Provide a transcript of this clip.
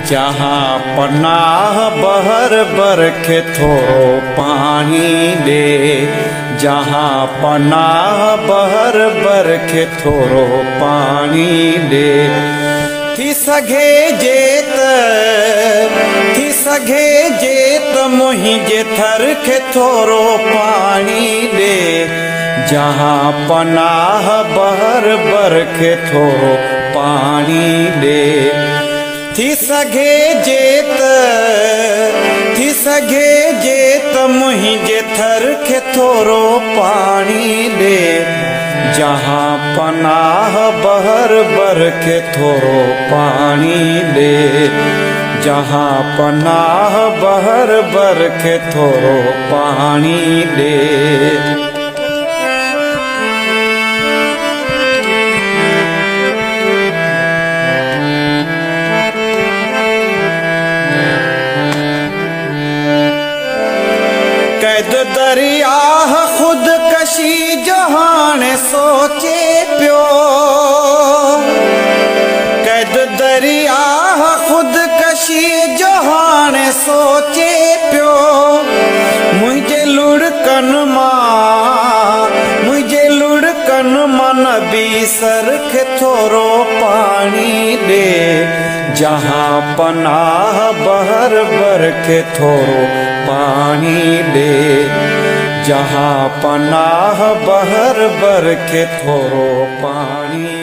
जहाँ पनाह बहर बरखे थोरो पानी दे। जहाँ पनाह बहर बरखे थोरो पानी दे। थी सघे जेत मुंहिंजे थर खे थोरो पाणी ॾे। जहाँ पनाह बहर बरखे थोरो पाणी ॾे। थी सघे जेत मुंहिंजे थर खे थोरो पाणी ॾे। जहाँ पनाह बहर बरखे थोरो पाणी ॾे। जहाँ पनाह बहर बरखे थोरो पाणी ॾे। कैद दरिया खुदकशी जो हाणे सोचे पियो। कैद दरिया खुदकशी जो हाणे सोचे पियो। मुंहिंजे लुड़कन मन बीसर खे थोरो पाणी ॾे। जहाँ पनाह बहर बरखे थोरो पाणी ॾे। जहाँ पनाह बहर बरखे थोरो पाणी